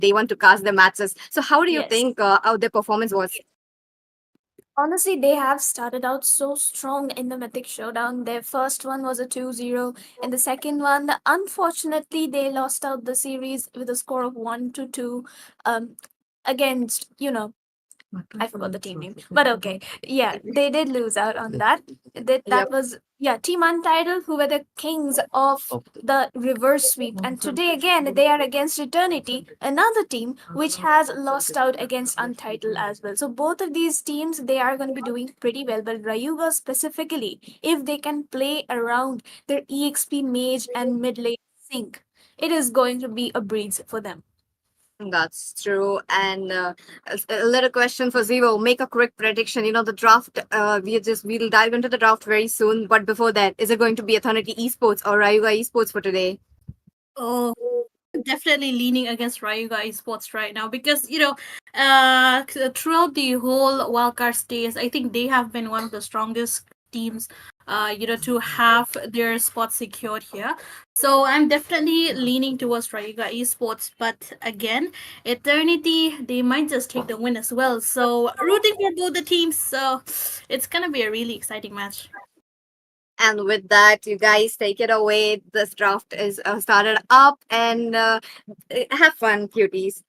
day one to cast their matches. So how do you Yes. think how their performance was? Honestly, they have started out so strong in the Mythic Showdown. Their first one was a 2-0. In the second one, unfortunately, they lost out the series with a score of 1-2 um, against, I forgot the team name, but okay. Yeah, they did lose out on that. That Yep. was, yeah, Team Untitled, who were the kings of the reverse sweep. And today again, they are against Eternity, another team which has lost out against Untitled as well. So both of these teams, they are going to be doing pretty well. But Rayuga specifically, if they can play around their EXP mage and mid lane sync, it is going to be a breeze for them. That's true. And a little question for Zero. Make a quick prediction. The draft. We'll dive into the draft very soon. But before that, is it going to be Eternity Esports or Rayuga Esports for today? Oh, definitely leaning against Rayuga Esports right now because throughout the whole wildcard stage, I think they have been one of the strongest teams. To have their spot secured here. So I'm definitely leaning towards Rayuga Esports, but again, Eternity they might just take the win as well. So rooting for both the teams. So it's gonna be a really exciting match. And with that, you guys take it away. This draft is started up, and have fun, cuties.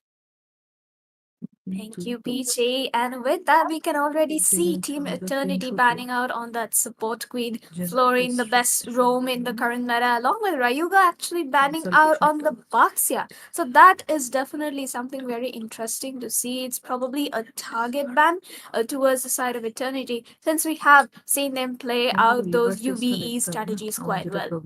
Thank you, PJ. And with that, we can already see Team Eternity banning out on that support queen, Florine, the best roam in the current meta, along with Rayuga actually banning out on the Baxia. So that is definitely something very interesting to see. It's probably a target ban towards the side of Eternity, since we have seen them play out those UBE strategies quite well.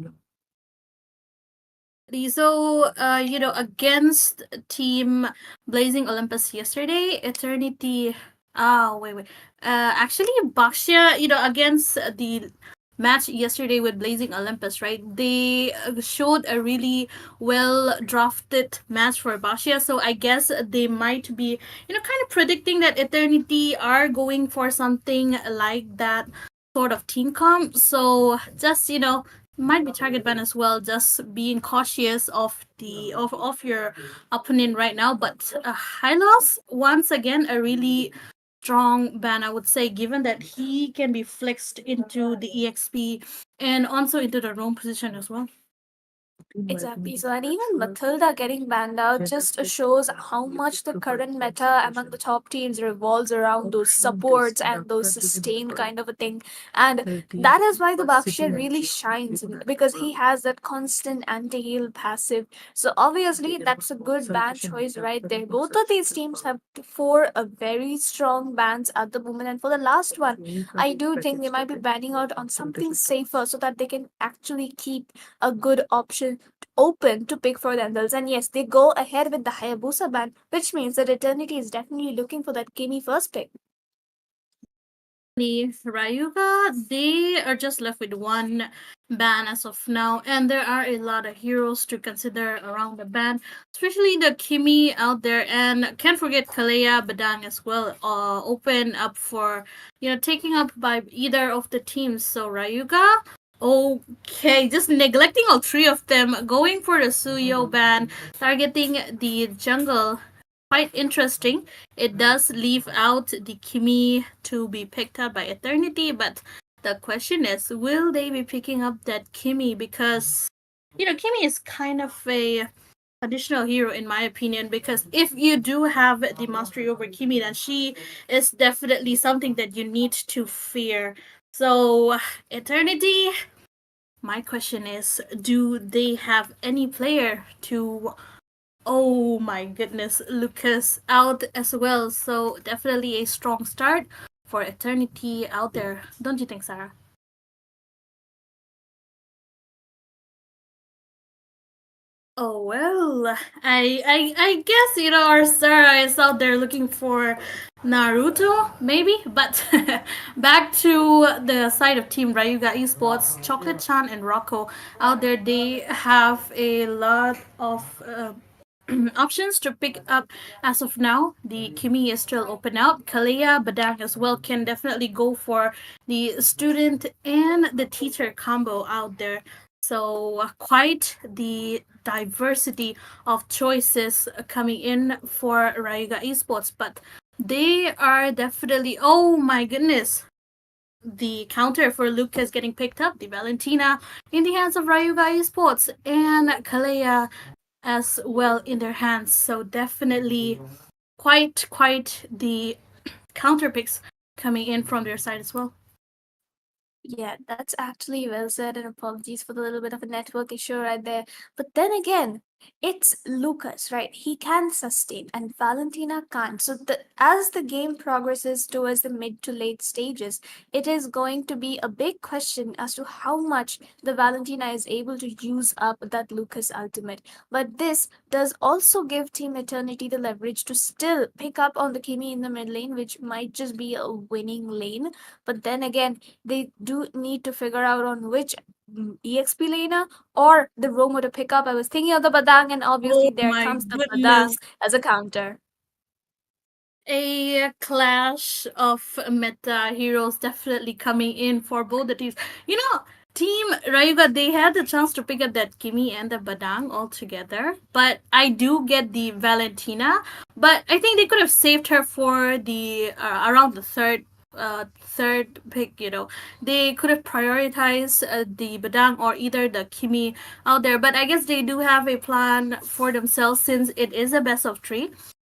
So, against Team Blazing Olympus yesterday, Eternity. Oh, wait. Actually, Baxia, against the match yesterday with Blazing Olympus, right? They showed a really well drafted match for Baxia. So, I guess they might be, kind of predicting that Eternity are going for something like that sort of team comp. So, just, might be target ban as well, just being cautious of your opponent right now. But Hylos, once again, a really strong ban, I would say, given that he can be flexed into the EXP and also into the roam position as well. Exactly. So, and even Matilda getting banned out just shows how much the current meta among the top teams revolves around those supports and those sustain kind of a thing. And that is why the Bakshir really shines because he has that constant anti heal passive. So, obviously, that's a good ban choice right there. Both of these teams have four very strong bans at the moment. And for the last one, I do think they might be banning out on something safer so that they can actually keep a good option open to pick for themselves. And yes, they go ahead with the Hayabusa ban, which means that Eternity is definitely looking for that Kimi first pick. The Rayuga, they are just left with one ban as of now, and there are a lot of heroes to consider around the ban, especially the Kimi out there, and can't forget Kalea Badang as well, open up for taking up by either of the teams. So Rayuga, okay, just neglecting all three of them, going for the Suyo ban, targeting the jungle, quite interesting. It does leave out the Kimi to be picked up by Eternity, but the question is, will they be picking up that Kimi? Because Kimi is kind of a additional hero in my opinion. Because if you do have the mastery over Kimi, then she is definitely something that you need to fear. So Eternity. My question is, do they have any player to Oh my goodness, Lucas out as well. So definitely a strong start for Eternity out there. Don't you think, Sarah? Oh well, I guess our Sarah is out there looking for Naruto, maybe. But back to the side of Team Rayuga Esports, Chocolate Chan and Rocco out there. They have a lot of options to pick up as of now. The Kimi is still open out. Kalea Badang as well can definitely go for the student and the teacher combo out there. So quite the diversity of choices coming in for Rayuga Esports, but they are definitely, oh my goodness, the counter for Lucas getting picked up, the Valentina in the hands of Rayuga Esports, and Kalea as well in their hands. So definitely quite the counter picks coming in from their side as well. Yeah, that's actually well said, and apologies for the little bit of a network issue right there. But then again, it's Lucas, right? He can sustain, and Valentina can't. So as the game progresses towards the mid to late stages, it is going to be a big question as to how much the Valentina is able to use up that Lucas ultimate. But this does also give Team Eternity the leverage to still pick up on the Kimi in the mid lane, which might just be a winning lane. But then again, they do need to figure out on which EXP laner or the Romo to pick up. I was thinking of the Badang, and obviously Oh there my comes the goodness. Badang as a counter. A clash of meta heroes definitely coming in for both the teams. You know, Team Rayuga, they had the chance to pick up that Kimi and the Badang all together, but I do get the Valentina, but I think they could have saved her for the around the third pick. They could have prioritized the Badang or either the Kimi out there, but I guess they do have a plan for themselves since it is a best of three.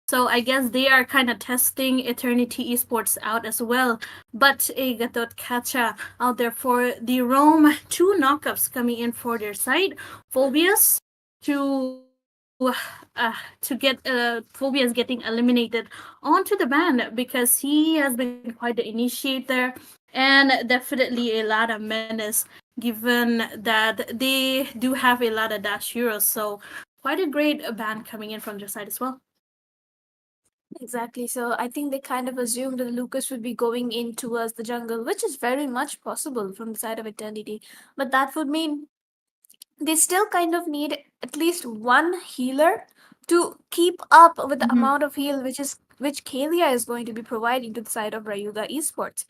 So I guess they are kind of testing Eternity Esports out as well. But a Gatot Kacha out there for the Rome. Two knockups coming in for their side. Phobias to get Phobias getting eliminated onto the ban because he has been quite the initiator and definitely a lot of menace given that they do have a lot of dash heroes. So quite a great ban coming in from their side as well. Exactly. So I think they kind of assumed that Lucas would be going in towards the jungle, which is very much possible from the side of Eternity. But that would mean they still kind of need at least one healer to keep up with the Mhm. amount of heal which Kalia is going to be providing to the side of Rayuga Esports.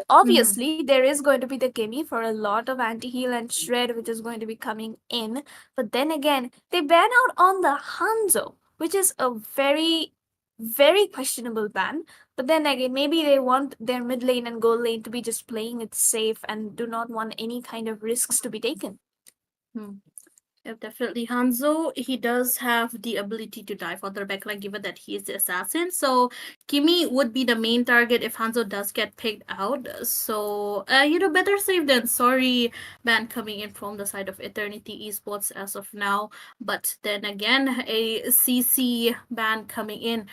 Obviously, there is going to be the gimme for a lot of anti-heal and shred which is going to be coming in, but then again they ban out on the Hanzo, which is a very questionable ban. But then again, maybe they want their mid lane and goal lane to be just playing it safe and do not want any kind of risks to be taken. Hmm. Yep, definitely. Hanzo, he does have the ability to dive on their backline given that he is the assassin. So Kimi would be the main target if Hanzo does get picked out. So, better safe than sorry ban coming in from the side of Eternity Esports as of now. But then again, a CC ban coming in.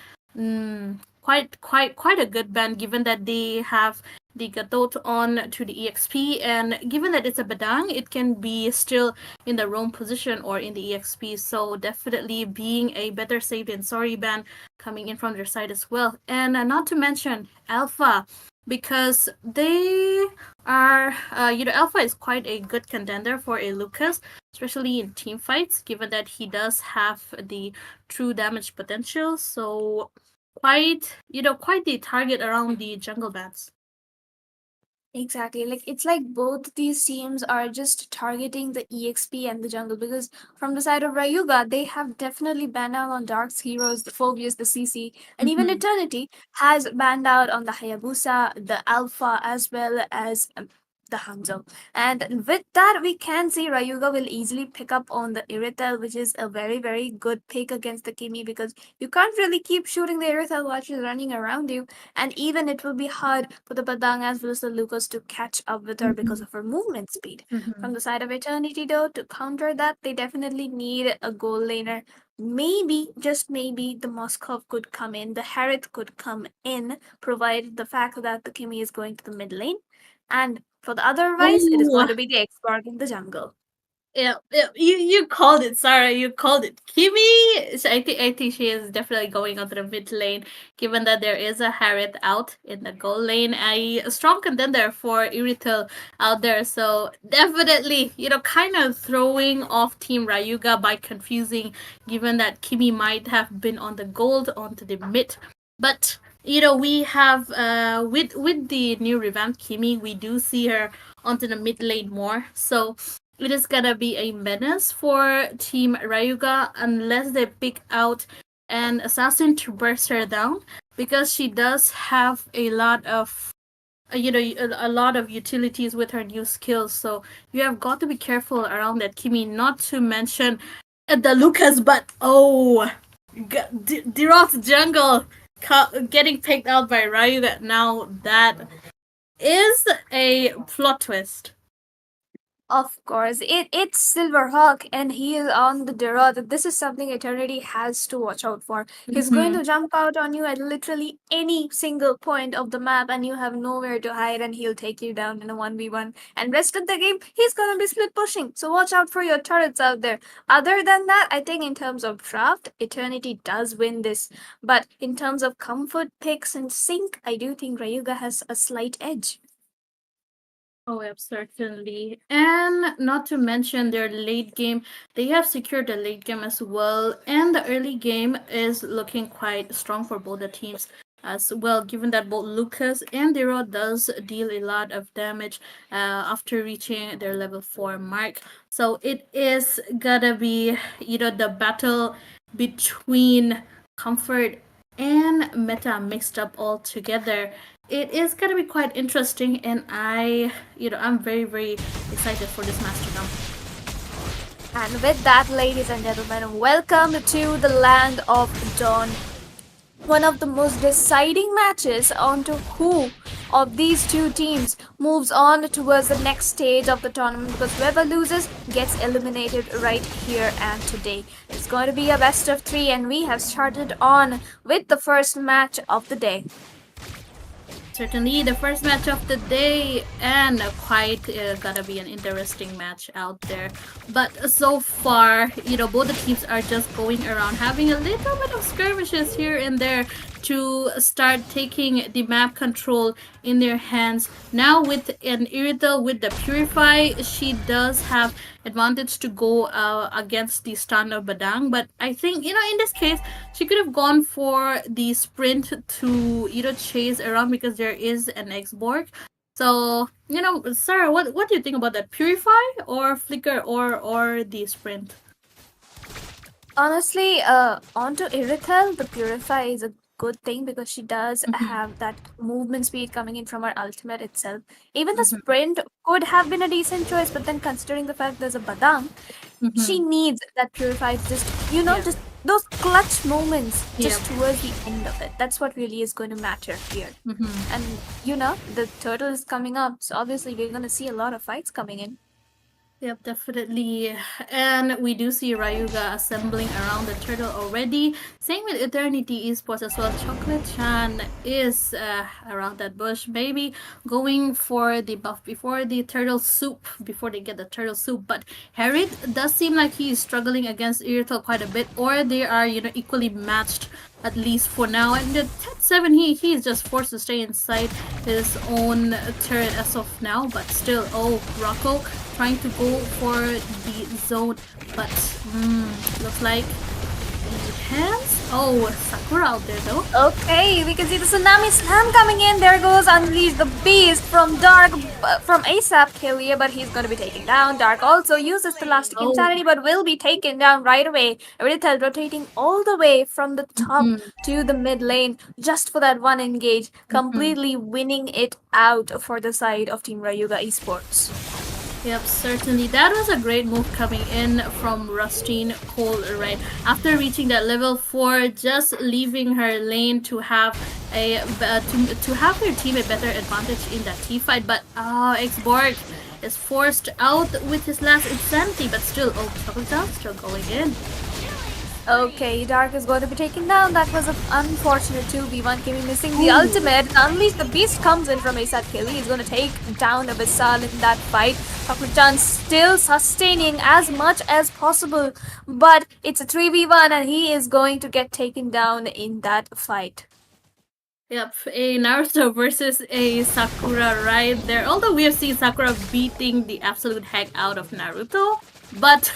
Quite a good ban given that they have the Gatot on to the EXP, and given that it's a Badang, it can be still in the roam position or in the EXP. So definitely being a better save than sorry ban coming in from their side as well. And not to mention Alpha, because they are, Alpha is quite a good contender for a Lucas, especially in team fights, given that he does have the true damage potential. So quite the target around the jungle bats. Exactly. Like it's like both these teams are just targeting the EXP and the jungle because from the side of Rayuga, they have definitely banned out on Dark's heroes, the Phobias, the CC, and even Mhm. Eternity has banned out on the Hayabusa, the Alpha, as well as the Hanzo. And with that, we can see Rayuga will easily pick up on the Irithel, which is a very good pick against the Kimi because you can't really keep shooting the Irithel while she's running around you, and even it will be hard for the Badang as well as the Lucas to catch up with her because Mhm. of her movement speed. From Mhm. the side of Eternity, though, to counter that, they definitely need a goal laner. Maybe, just maybe, the Moskov could come in, the Harith could come in, provided the fact that the Kimi is going to the mid lane. And for the otherwise, it is going Oh, to be the X-Spark in the jungle. yeah, you called it, Sarah. You called it. Kimi, I think she is definitely going onto the mid lane, given that there is a Harriet out in the goal lane, a strong contender for Irithel out there. So definitely, kind of throwing off Team Rayuga by confusing, given that Kimi might have been on the gold onto the mid, but. We have with the new revamped Kimi, we do see her onto the mid lane more. So it is gonna be a menace for Team Rayuga unless they pick out an assassin to burst her down, because she does have a lot of a lot of utilities with her new skills. So you have got to be careful around that Kimi. Not to mention the Lucas, but oh, Dirot's jungle getting picked out by Rayuga. Now that is a plot twist. Of course, it's Silverhawk, and he is on the Derot. This is something Eternity has to watch out for. He's going to jump out on you at literally any single point of the map, and you have nowhere to hide, and he'll take you down in a 1v1. And rest of the game, he's gonna be split pushing. So watch out for your turrets out there. Other than that, I think in terms of draft, Eternity does win this. But in terms of comfort picks and sync, I do think Rayuga has a slight edge. Oh, yep, certainly. And not to mention their late game. They have secured the late game as well. And the early game is looking quite strong for both the teams as well, given that both Lucas and Dero does deal a lot of damage after reaching their level 4 mark. So it is gonna be, the battle between comfort and meta mixed up all together. It is gonna be quite interesting, and I'm very, very excited for this match to come. And with that, ladies and gentlemen, welcome to the land of Dawn. One of the most deciding matches onto who of these two teams moves on towards the next stage of the tournament, because whoever loses gets eliminated right here and today. It's going to be a best of 3, and we have started on with the first match of the day. Certainly, the first match of the day, and quite gonna be an interesting match out there. But so far, both the teams are just going around having a little bit of skirmishes here and there to start taking the map control in their hands. Now with an Irithel with the Purify, she does have advantage to go against the stun of Badang, but I think, in this case, she could have gone for the sprint to, chase around, because there is an X-Borg. So, Sarah, what do you think about that? Purify or Flicker or the sprint? Honestly, onto Irithel, the Purify is a good thing because she does have that movement speed coming in from her ultimate itself. Even the sprint could have been a decent choice, but then considering the fact there's a Badang, she needs that Purify, just those clutch moments just towards the end of it. That's what really is going to matter here. And the turtle is coming up, so obviously we're going to see a lot of fights coming in. Yep, definitely. And we do see Rayuga assembling around the turtle already. Same with Eternity Esports as well. Chocolate Chan is around that bush. Maybe going for the buff before the turtle soup, before they get the turtle soup. But Harriet does seem like he is struggling against Irithel quite a bit, or they are, equally matched, at least for now. And the Tet 7, he is just forced to stay inside his own turret as of now. But still, Rocco trying to go for the zone, but looks like he has Sakura out there though. Okay, we can see the Tsunami Slam coming in. There goes Unleash the Beast from Dark, from ASAP Killia, but he's going to be taken down. Dark also uses the Elastic Insanity, but will be taken down right away. Irithel rotating all the way from the top to the mid lane just for that one engage, completely winning it out for the side of Team Rayuga Esports. Yep, certainly. That was a great move coming in from Rustine Cole, right? After reaching that level 4, just leaving her lane to have to have her team a better advantage in that T fight. But X-Borg is forced out with his last insanity, but still, Chocolate still going in. Okay, Dark is going to be taken down. That was an unfortunate 2v1. Kimi missing the ultimate. Unleash the Beast comes in from Asad Kelly. He's going to take down Abyssal in that fight. Chocolate still sustaining as much as possible. But it's a 3v1 and he is going to get taken down in that fight. Yep, a Naruto versus a Sakura right there. Although we have seen Sakura beating the absolute heck out of Naruto, But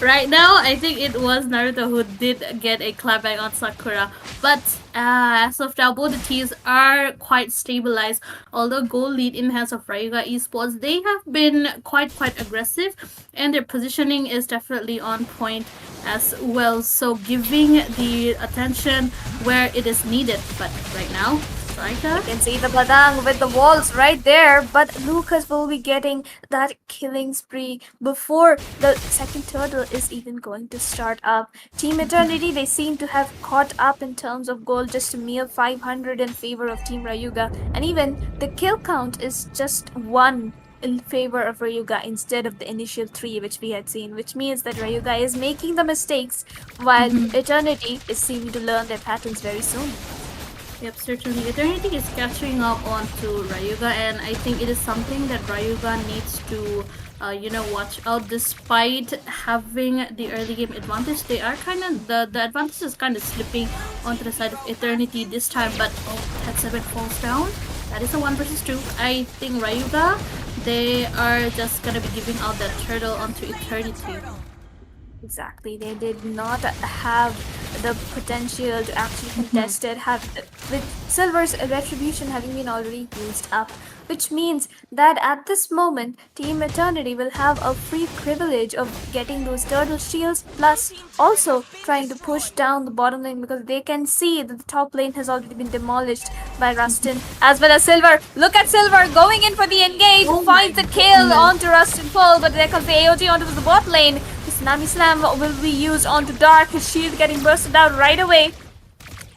right now, I think it was Naruto who did get a clapback on Sakura. But as of now, both the teams are quite stabilized. Although goal lead in hands of Rayuga Esports, they have been quite aggressive, and their positioning is definitely on point as well. So giving the attention where it is needed. But right now, Saika. You can see the Badang with the walls right there, but Lucas will be getting that killing spree before the second turtle is even going to start up. Team Eternity, they seem to have caught up in terms of goal, just a mere 500 in favor of Team Rayuga, and even the kill count is just 1 in favor of Rayuga instead of the initial 3 which we had seen, which means that Rayuga is making the mistakes while Eternity is seeming to learn their patterns very soon. Yep, certainly. Eternity is catching up onto Rayuga, and I think it is something that Rayuga needs to, watch out. Despite having the early game advantage, they are kind of the advantage is kind of slipping onto the side of Eternity this time. But that 7 falls down. That is a 1 versus 2. I think Rayuga, they are just gonna be giving out that turtle onto Eternity. Exactly, they did not have the potential to actually contest it, with Silver's retribution having been already used up, which means that at this moment, Team Eternity will have a free privilege of getting those turtle shields, plus also trying to push down the bottom lane because they can see that the top lane has already been demolished by Rustin as well as Silver. Look at Silver going in for the engage, finds the kill onto Rustin full, but there comes the AOG onto the bot lane. Tsunami Slam will be used onto Dark, his shield getting bursted out right away.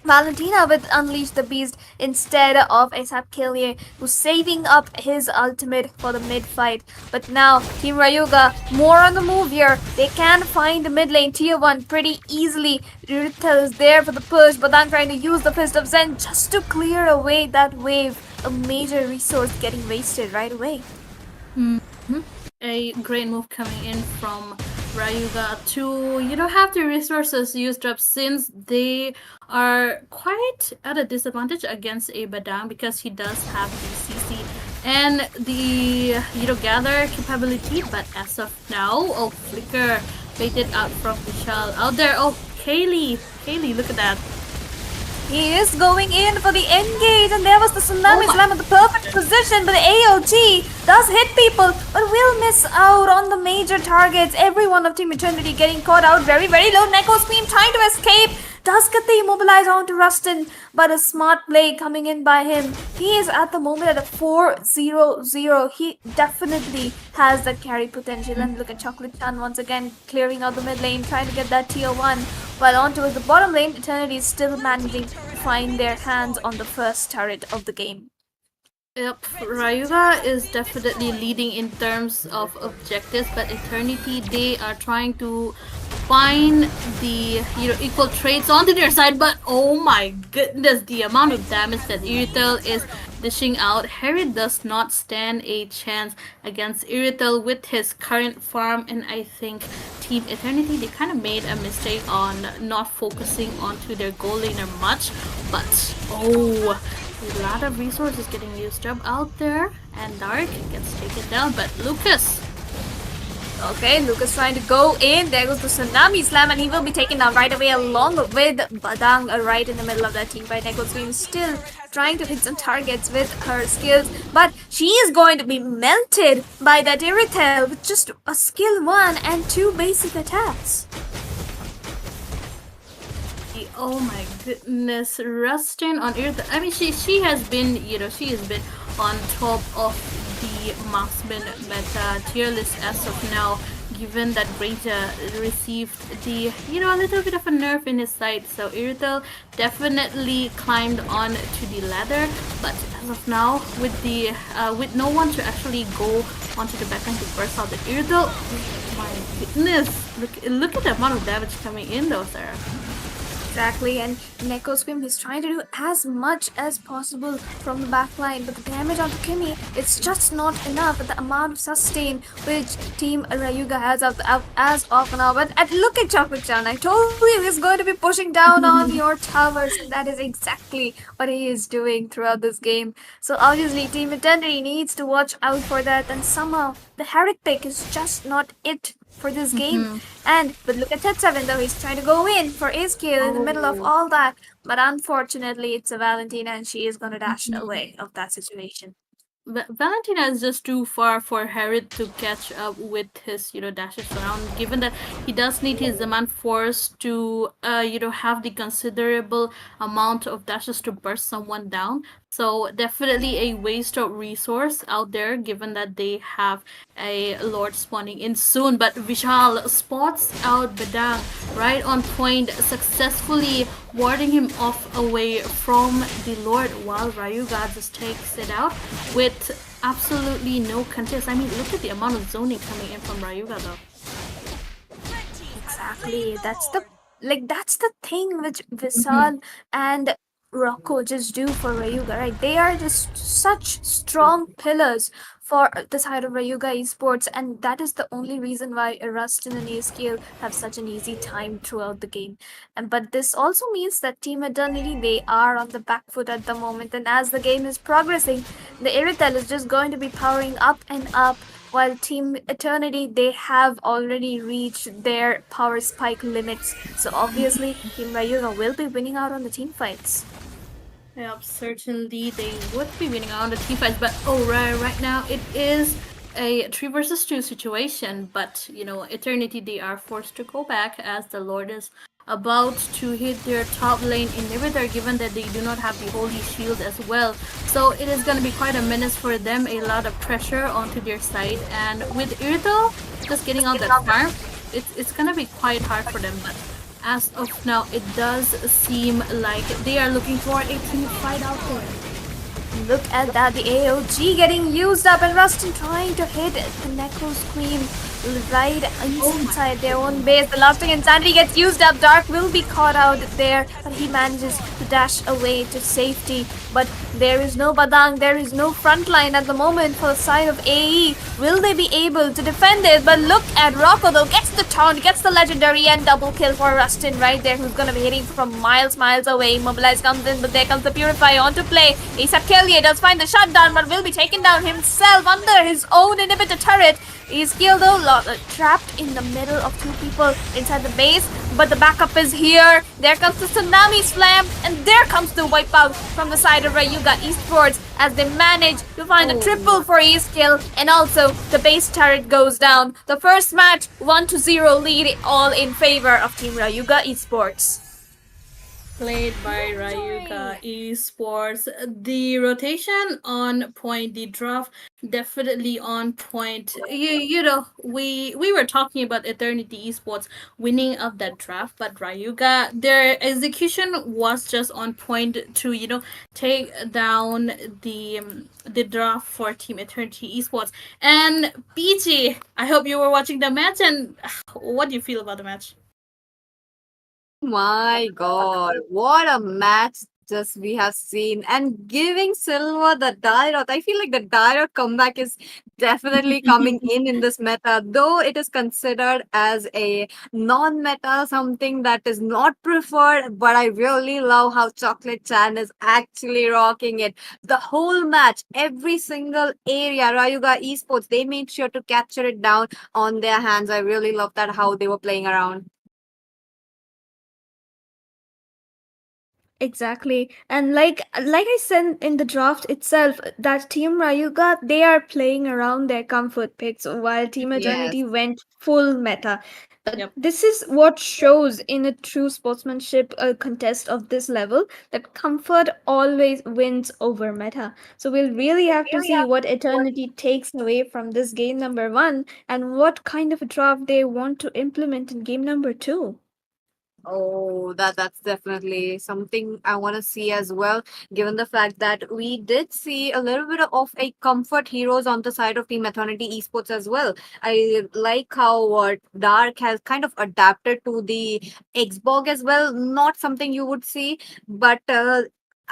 Valentina with Unleash the Beast instead of ASAP Killier, who's saving up his ultimate for the mid fight. But now, Team Rayuga more on the move here. They can find the mid lane tier 1 pretty easily. Rithel is there for the push, but I'm trying to use the Fist of Zen just to clear away that wave. A major resource getting wasted right away. A great move coming in from Rayuga to have the resources used up, since they are quite at a disadvantage against a Badang because he does have the CC and the gather capability. But as of now, Flicker baited out from Vishal out there. Kaylee, look at that. He is going in for the engage, and there was the Tsunami Slam at the perfect position, but the AOG does hit people, but will miss out on the major targets. Every one of Team Eternity getting caught out very low. Neko Scream trying to escape. Does get the immobilize onto Rustin, but a smart play coming in by him. He is at the moment at a 4-0-0. He definitely has that carry potential. And look at Chocolate Chan once again clearing out the mid lane, trying to get that tier 1. While on towards the bottom lane, Eternity is still managing to find their hands on the first turret of the game. Yep, Rayuga is definitely leading in terms of objectives, but Eternity, they are trying to find the equal traits onto their side. But oh my goodness, the amount of damage that Iritel is dishing out. Harry does not stand a chance against Iritel with his current farm, and I think Team Eternity, they kind of made a mistake on not focusing onto their goal laner much. But a lot of resources getting used up out there, and Dark gets taken down, but Lucas. Okay, Lucas trying to go in. There goes the Tsunami Slam, and he will be taken down right away along with Badang right in the middle of that team fight. Neko Scream still trying to hit some targets with her skills, but she is going to be melted by that Iritel with just a skill 1 and 2 basic attacks. Oh my goodness, Rustin on Earth. I mean, she has been, she has been on top of the marksman meta tier list as of now, given that Granger received the, a little bit of a nerf in his side. So Iritel definitely climbed on to the ladder, but as of now, with the with no one to actually go onto the backline to burst out the Iritel, oh my goodness, look at the amount of damage coming in though, Sarah. Exactly, and Neko Scream is trying to do as much as possible from the backline, but the damage onto Kimmy, it's just not enough with the amount of sustain which Team Rayuga has as of now. But look at Chocolate-chan, I told you he's going to be pushing down on your towers, and that is exactly what he is doing throughout this game. So obviously Team Eternity needs to watch out for that, and somehow the Heretic is just not it for this game. Mhm. But look at Ted7 though, he's trying to go in for his kill in the middle of Oh. all that. But unfortunately, it's a Valentina and she is gonna dash Mhm. away of that situation. Valentina is just too far for Harriet to catch up with his, dashes around. Given that he does need his Zaman force to, have the considerable amount of dashes to burst someone down. So definitely a waste of resource out there, given that they have a Lord spawning in soon. But Vishal spots out Badang right on point, successfully warding him off away from the Lord, while Rayuga just takes it out with absolutely no contest. I mean, look at the amount of zoning coming in from Rayuga though. Exactly. That's the thing which Mhm. Visal and Rocco just do for Rayuga, right? They are just such strong pillars for the side of Rayuga esports, and that is the only reason why Rustin and Ascale have such an easy time throughout the game. And but this also means that Team Eternity, they are on the back foot at the moment, and as the game is progressing, the Iritel is just going to be powering up and up, while Team Eternity, they have already reached their power spike limits. So obviously, Team Rayuga will be winning out on the team fights. Yep, certainly they would be winning on the team fights, but oh right now it is a 3 versus 2 situation. But Eternity, they are forced to go back as the Lord is about to hit their top lane inhibitor, given that they do not have the holy shield as well. So it is gonna be quite a menace for them, a lot of pressure onto their side, and with Irito just getting out that farm, it's gonna be quite hard for them. But as of now, it does seem like they are looking for a team fight out there. Look at that, the AOG getting used up and Rustin trying to hit the Necro Scream right Oh my inside their own goodness. base. The lasting insanity gets used up. Dark will be caught out there, but he manages to dash away to safety. But there is no Badang, there is no front line at the moment for the side of AE. Will they be able to defend it? But look at Rocco though, gets the taunt, gets the legendary, and double kill for Rustin right there, who's gonna be hitting from miles away. Mobilize comes in, but there comes the Purify onto play. ASAP Kelly does find the shutdown, but will be taken down himself under his own inhibitor turret. He's killed though, trapped in the middle of two people inside the base, but the backup is here. There comes the Tsunami Slam, and there comes the wipeout from the side of Rayuga Esports as they manage to find a triple Oh. for Eskill, and also the base turret goes down. The first match, 1-0 lead, all in favor of Team Rayuga Esports. Played by Rayuga Esports. The rotation on point, the draft definitely on point. We were talking about Eternity Esports winning of that draft, but Rayuga, their execution was just on point to take down the draft for Team Eternity Esports. And PG, I hope you were watching the match. And what do you feel about the match? My God, what a match just we have seen. And giving Silva the Dairot. I feel like the Dairot comeback is definitely coming in this meta, though it is considered as a non-meta, something that is not preferred. But I really love how Chocolate Chan is actually rocking it. The whole match, every single area, Rayuga Esports, they made sure to capture it down on their hands. I really love that how they were playing around. Exactly. And like I said in the draft itself, that Team Rayuga, they are playing around their comfort picks while Team Yes. Eternity went full meta. Yep. This is what shows in a true sportsmanship contest of this level that comfort always wins over meta. So we'll really have to see what Eternity takes away from this game number one and what kind of a draft they want to implement in game number two. Oh, that's definitely something I want to see as well, given the fact that we did see a little bit of a comfort heroes on the side of Team Aeternity Esports as well. I like how Dark has kind of adapted to the Xbox as well. Not something you would see, but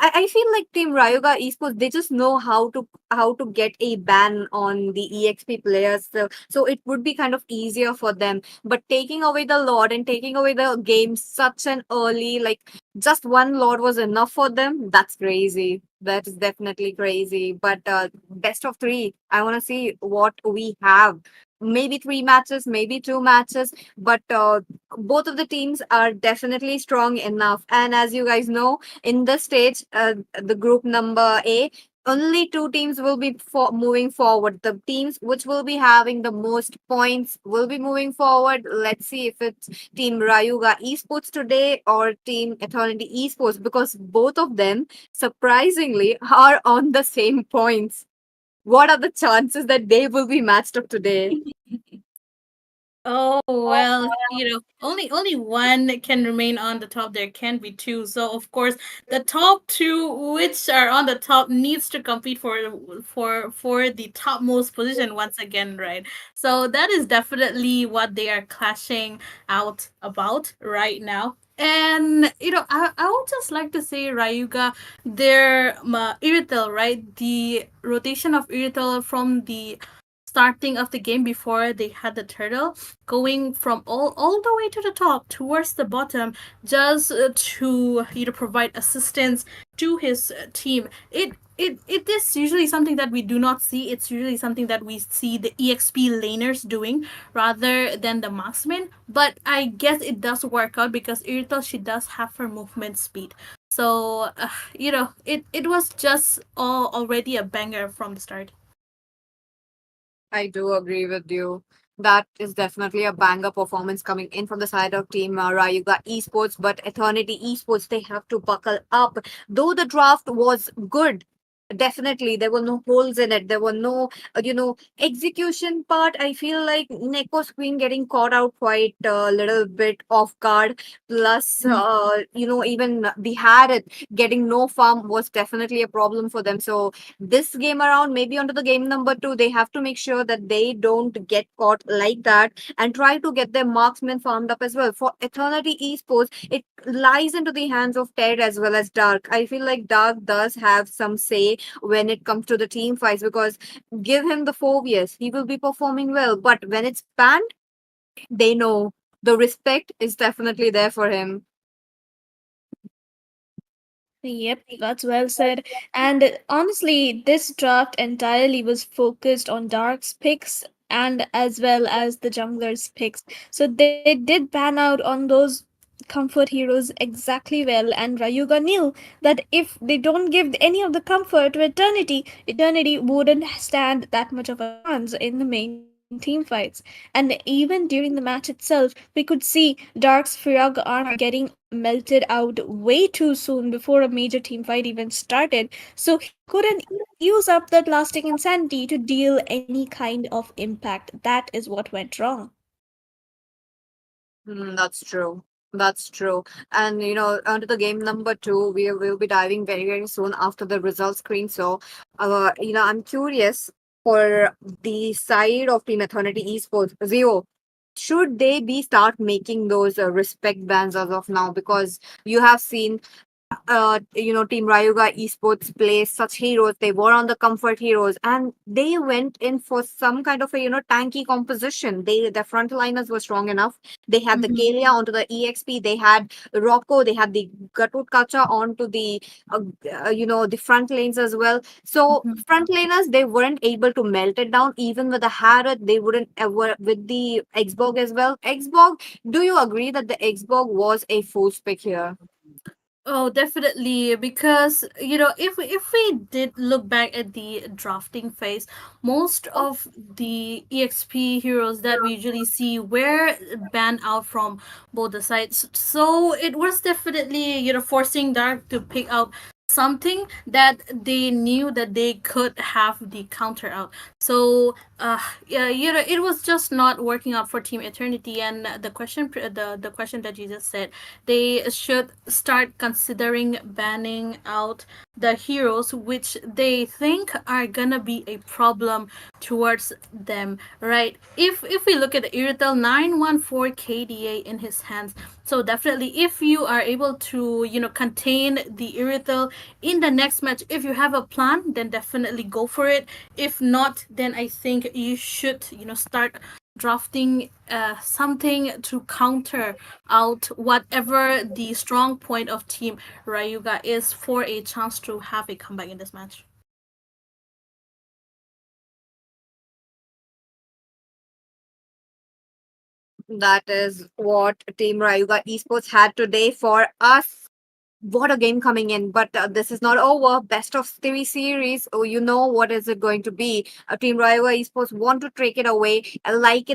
I feel like Team Rayuga Esports, they just know how to get a ban on the EXP players. So it would be kind of easier for them, but taking away the Lord and taking away the game such an early, like just one Lord was enough for them. That's crazy. That is definitely crazy. But best of three. I want to see what we have. maybe 3 matches, maybe 2 matches, but both of the teams are definitely strong enough. And as you guys know, in this stage, the group number A, only two teams will be moving forward. The teams which will be having the most points will be moving forward. Let's see if it's Team Rayuga Esports today or Team Eternity Esports, because both of them surprisingly are on the same points. What are the chances that they will be matched up today? Oh well, only one can remain on the top. There can be two, so of course, the top two, which are on the top, needs to compete for the topmost position once again, right? So that is definitely what they are clashing out about right now. And I would just like to say, Rayuga, their Irithel, right? The rotation of Irithel from the starting of the game before they had the turtle going from all the way to the top towards the bottom, just to provide assistance to his team. It is usually something that we do not see. It's usually something that we see the EXP laners doing rather than the marksmen. But I guess it does work out because Irithel, she does have her movement speed. So it was just already a banger from the start. I do agree with you. That is definitely a banger performance coming in from the side of Team Rayuga Esports, but Eternity Esports, they have to buckle up. Though the draft was good, definitely there were no holes in it. There were no, execution part. I feel like Neko's Queen getting caught out quite a little bit off guard. Plus, even the Harrod getting no farm was definitely a problem for them. So this game around, maybe onto the game number two, they have to make sure that they don't get caught like that and try to get their marksmen farmed up as well. For Eternity Esports, it lies into the hands of Ted as well as Dark. I feel like Dark does have some say when it comes to the team fights, because give him the 4 years, he will be performing well. But when it's banned, they know the respect is definitely there for him. Yep, that's well said. And honestly, this draft entirely was focused on Dark's picks and as well as the jungler's picks. So they did pan out on those comfort heroes exactly well, and Rayuga knew that if they don't give any of the comfort to Eternity, Eternity wouldn't stand that much of a chance in the main team fights. And even during the match itself, we could see Dark's Firag armor getting melted out way too soon before a major team fight even started, so he couldn't use up that lasting insanity to deal any kind of impact. That is what went wrong. That's true. That's true. And onto the game number two, we will be diving very, very soon after the results screen. So, I'm curious for the side of Team Eternity Esports, Zio. Should they be start making those respect bans as of now? Because you have seen Team Rayuga Esports play such heroes. They were on the comfort heroes, and they went in for some kind of a tanky composition. Their frontliners were strong enough. They had the Mm-hmm. Kalia onto the EXP. They had Rocco. They had the Gatut Kacha onto the the front lanes as well. So Mm-hmm. front laners, they weren't able to melt it down. Even with the Harrod, they wouldn't ever with the Xborg as well. Xborg, do you agree that the Xborg was a full pick here? Oh, definitely. Because if we did look back at the drafting phase, most of the EXP heroes that we usually see were banned out from both the sides. So it was definitely forcing Dark to pick out something that they knew that they could have the counter out. So yeah, it was just not working out for Team Eternity. And the question that you just said, they should start considering banning out the heroes which they think are gonna be a problem towards them, right? If we look at the Iritel 914 KDA in his hands, so definitely if you are able to contain the Iritel in the next match, if you have a plan, then definitely go for it. If not, then I think you should start drafting something to counter out whatever the strong point of Team Rayuga is for a chance to have a comeback in this match. That is what Team Rayuga Esports had today for us. What a game coming in, but this is not over. Best of three series. Oh, you know what is it going to be? Team Rayuga Esports want to take it away. Like it.